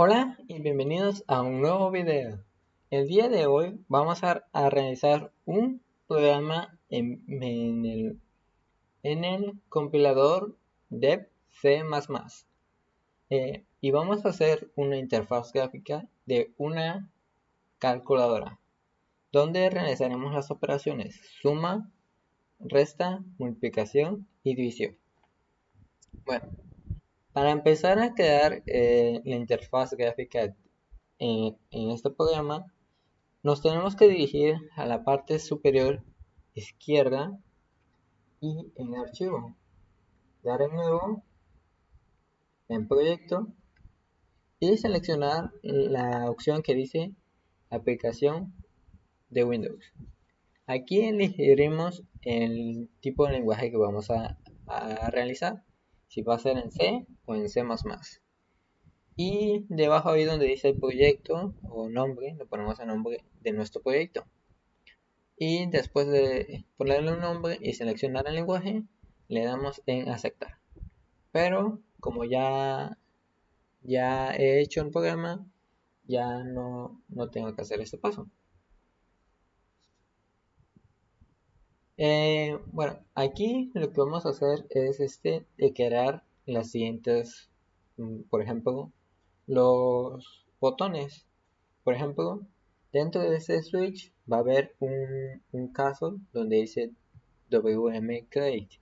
Hola y bienvenidos a un nuevo video. El día de hoy vamos a realizar un programa en el compilador dev C++. Y vamos a hacer una interfaz gráfica de una calculadora, donde realizaremos las operaciones suma, resta, multiplicación y división. Bueno, para empezar a crear la interfaz gráfica en este programa, nos tenemos que dirigir a la parte superior izquierda y en archivo, dar en nuevo, en proyecto y seleccionar la opción que dice aplicación de Windows. Aquí elegiremos el tipo de lenguaje que vamos a realizar, si va a ser en C o en C++. Y debajo ahí donde dice proyecto o nombre, le ponemos el nombre de nuestro proyecto. Y después de ponerle un nombre y seleccionar el lenguaje, le damos en aceptar. Pero como ya he hecho el programa, ya no tengo que hacer este paso. Bueno, aquí lo que vamos a hacer es de crear las siguientes, por ejemplo, los botones. Por ejemplo, dentro de este switch va a haber un caso donde dice WM Create.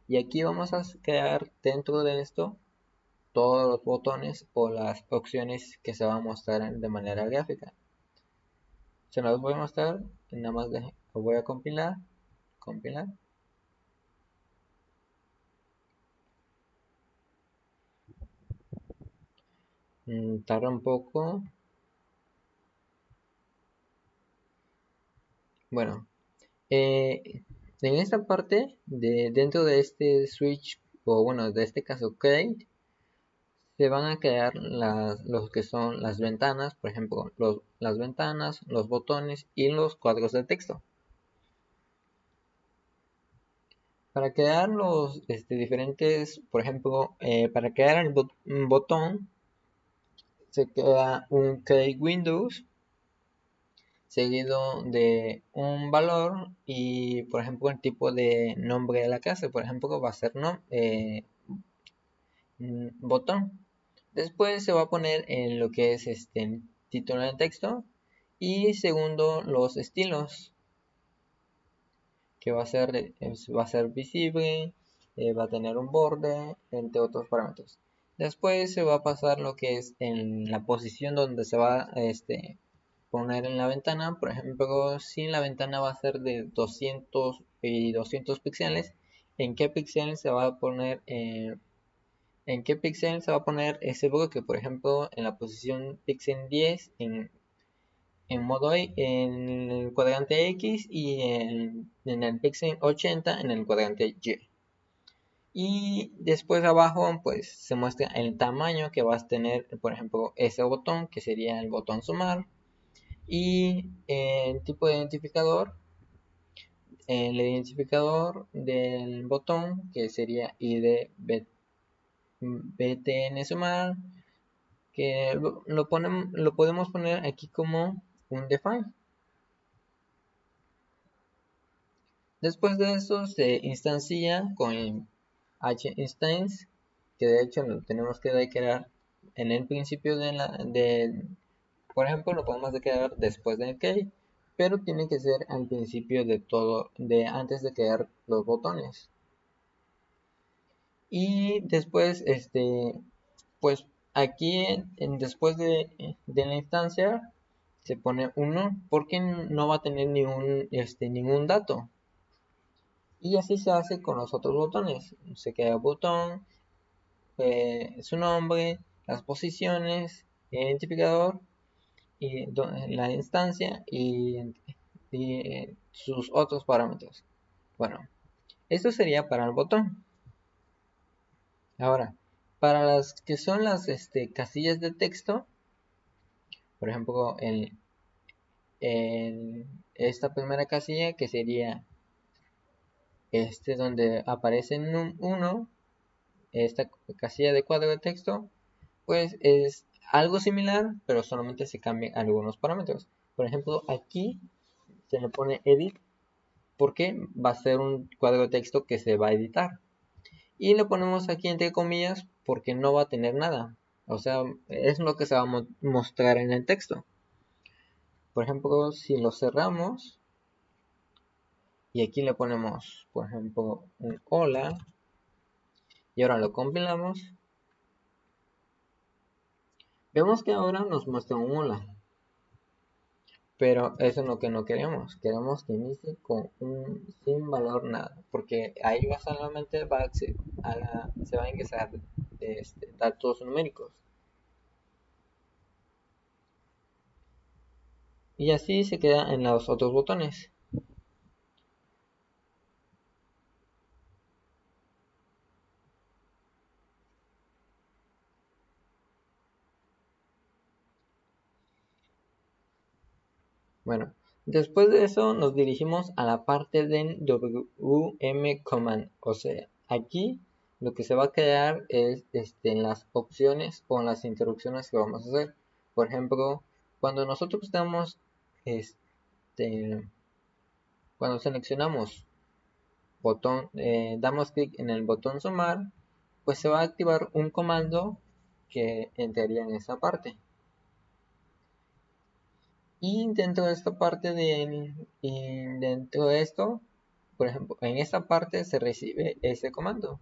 Y aquí vamos a crear dentro de esto todos los botones o las opciones que se van a mostrar de manera gráfica. Se los voy a mostrar, nada más lo voy a compilar. Tarda un poco. Bueno, en esta parte dentro de este switch, o bueno, de este caso create, se van a crear los que son las ventanas, por ejemplo, las ventanas, los botones y los cuadros de texto. Para crear los diferentes, por ejemplo, para crear un botón, se crea un create Windows seguido de un valor y, por ejemplo, el tipo de nombre de la clase. Por ejemplo, va a ser botón. Después se va a poner en lo que es título de texto y segundo los estilos, que va a ser visible, va a tener un borde, entre otros parámetros. Después se va a pasar lo que es en la posición donde se va a poner en la ventana. Por ejemplo, si la ventana va a ser de 200 y 200 píxeles, ¿en qué píxel se va a poner? ¿En qué píxel se va a poner ese bloque? Por ejemplo, en la posición píxel 10 en modo en el cuadrante X y en el píxel 80 en el cuadrante Y. Y después abajo pues se muestra el tamaño que vas a tener, por ejemplo, ese botón, que sería el botón sumar, y el tipo de identificador, el identificador del botón, que sería ID BTN sumar, que lo podemos poner aquí como un define. Después de eso se instancia con el hinstance, que de hecho lo tenemos que declarar en el principio por ejemplo, lo podemos declarar después del key, pero tiene que ser al principio de todo, antes de crear los botones. Y después, pues aquí después de la instancia se pone 1 porque no va a tener ningún dato. Y así se hace con los otros botones. Se crea el botón, su nombre, las posiciones, el identificador, y la instancia y sus otros parámetros. Bueno, esto sería para el botón. Ahora, para las que son las casillas de texto, por ejemplo, en esta primera casilla que sería donde aparece un 1, esta casilla de cuadro de texto, pues algo similar, pero solamente se cambian algunos parámetros. Por ejemplo, aquí se le pone edit porque va a ser un cuadro de texto que se va a editar. Y le ponemos aquí entre comillas porque no va a tener nada. O sea, es lo que se va a mostrar en el texto. Por ejemplo, si lo cerramos y aquí le ponemos, por ejemplo, un hola y ahora lo compilamos, vemos que ahora nos muestra un hola. Pero eso es lo que no queremos. Queremos que inicie con un sin valor nada. Porque ahí va solamente se va a ingresar datos numéricos. Y así se queda en los otros botones. Bueno, después de eso nos dirigimos a la parte del WM command. O sea, aquí lo que se va a quedar es en las opciones o en las instrucciones que vamos a hacer. Por ejemplo, cuando nosotros estamos este, cuando seleccionamos damos clic en el botón sumar, pues se va a activar un comando que entraría en esa parte. Y dentro de esta parte dentro de esto, por ejemplo, en esta parte se recibe ese comando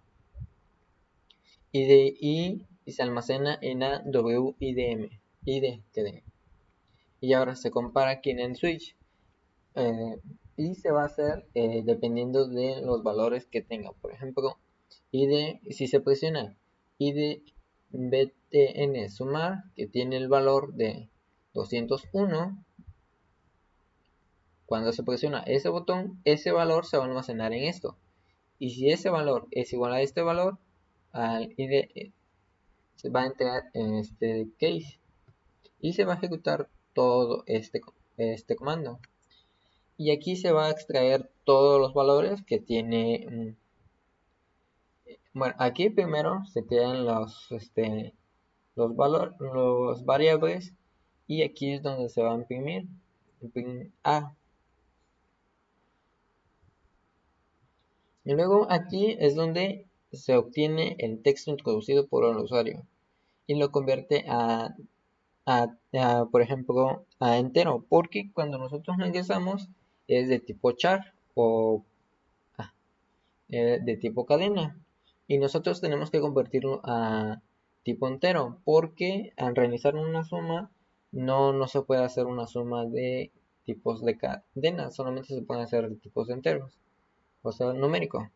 y se almacena en la WIDM, y ahora se compara aquí en el switch. Y se va a hacer dependiendo de los valores que tenga. Por ejemplo, si se presiona id btn sumar, que tiene el valor de 201, cuando se presiona ese botón, ese valor se va a almacenar en esto. Y si ese valor es igual a este valor, al id se va a entrar en este case y se va a ejecutar todo este comando. Y aquí se va a extraer todos los valores que tiene. Bueno, aquí primero se quedan los variables, y aquí es donde se va a imprimir A. Y luego aquí es donde se obtiene el texto introducido por el usuario y lo convierte por ejemplo, a entero, porque cuando nosotros lo ingresamos es de tipo char o de tipo cadena, y nosotros tenemos que convertirlo a tipo entero porque al realizar una suma no se puede hacer una suma de tipos de cadena, solamente se pueden hacer de tipos enteros, o sea, numérico.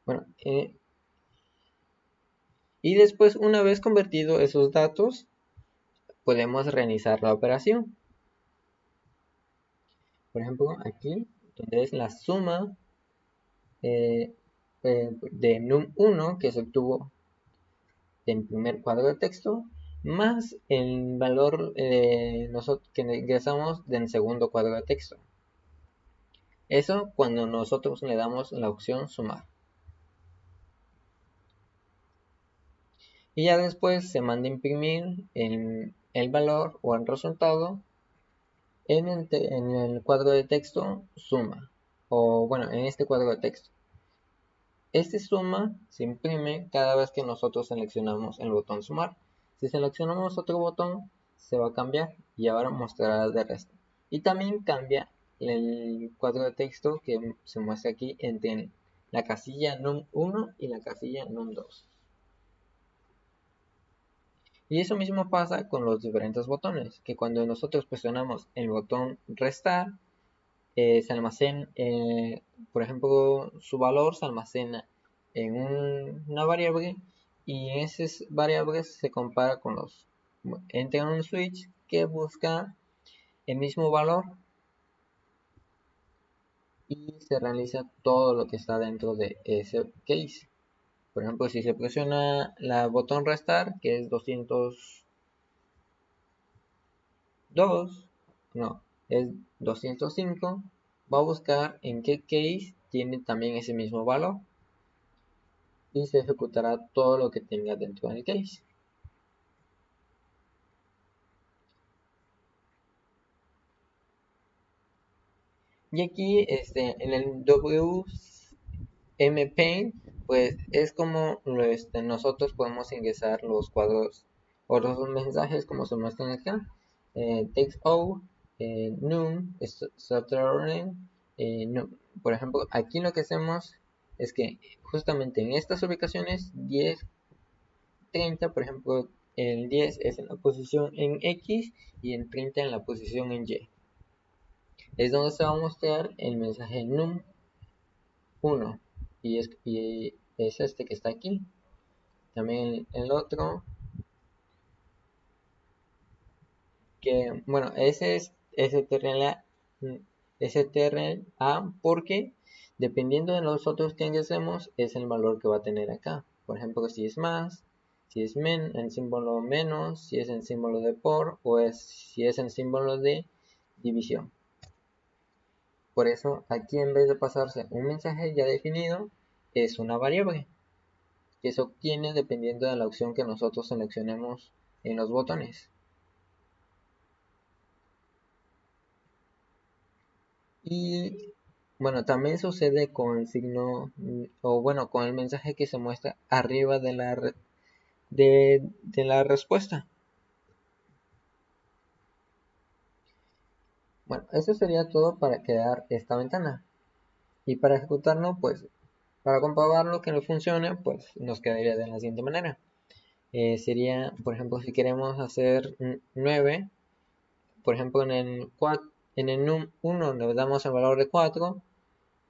Bueno, y después, una vez convertido esos datos, podemos realizar la operación. Por ejemplo, aquí donde es la suma eh, de num1 que se obtuvo en primer cuadro de texto, más el valor que ingresamos del segundo cuadro de texto. Eso cuando nosotros le damos la opción sumar. Y ya después se manda a imprimir el valor o el resultado en el cuadro de texto suma. O bueno, en este cuadro de texto. Este suma se imprime cada vez que nosotros seleccionamos el botón sumar. Si seleccionamos otro botón, se va a cambiar y ahora mostrará de resto. Y también cambia el cuadro de texto que se muestra aquí entre la casilla num1 y la casilla num2. Y eso mismo pasa con los diferentes botones, que cuando nosotros presionamos el botón restar, se almacena, por ejemplo, su valor se almacena en una variable, y esas variables se compara con entra en un switch que busca el mismo valor y se realiza todo lo que está dentro de ese case. Por ejemplo, si se presiona el botón restar, que es 202, no, es 205, va a buscar en qué case tiene también ese mismo valor. y se ejecutará todo lo que tenga dentro del case. Y aquí en el WMPaint, pues es como nosotros podemos ingresar los cuadros o los mensajes como se muestran acá. TextO, Num, Saturn, Num. Por ejemplo, aquí lo que hacemos es que justamente en estas ubicaciones 10, 30, por ejemplo, el 10 es en la posición en X y el 30 en la posición en Y. Es donde se va a mostrar el mensaje num1 y es este que está aquí. También el otro que, bueno, ese es STRLA, STRLA porque dependiendo de los otros que ingresemos es el valor que va a tener acá. Por ejemplo, si es más, si es en símbolo menos, si es en símbolo de por o si es en símbolo de división. Por eso aquí en vez de pasarse un mensaje ya definido, es una variable que se obtiene dependiendo de la opción que nosotros seleccionemos en los botones. Y bueno, también sucede con el signo o bueno, con el mensaje que se muestra arriba de la respuesta. Bueno, eso sería todo para crear esta ventana. Y para ejecutarlo, pues para comprobarlo que no funcione, pues nos quedaría de la siguiente manera. Sería, por ejemplo, si queremos hacer 9, por ejemplo, en el num1 le damos el valor de 4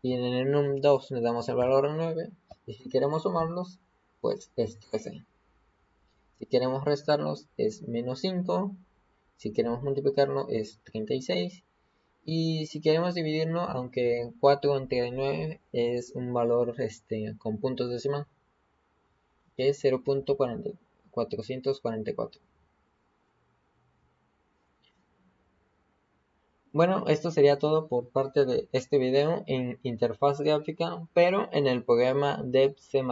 y en el num2 le damos el valor de 9. Y si queremos sumarlos, pues es 13. Si queremos restarlos es menos 5. Si queremos multiplicarlo es 36. Y si queremos dividirlo, aunque 4 entre 9 es un valor con puntos decimal, que es 0.444. Bueno, esto sería todo por parte de este video en interfaz gráfica, pero en el programa de C++.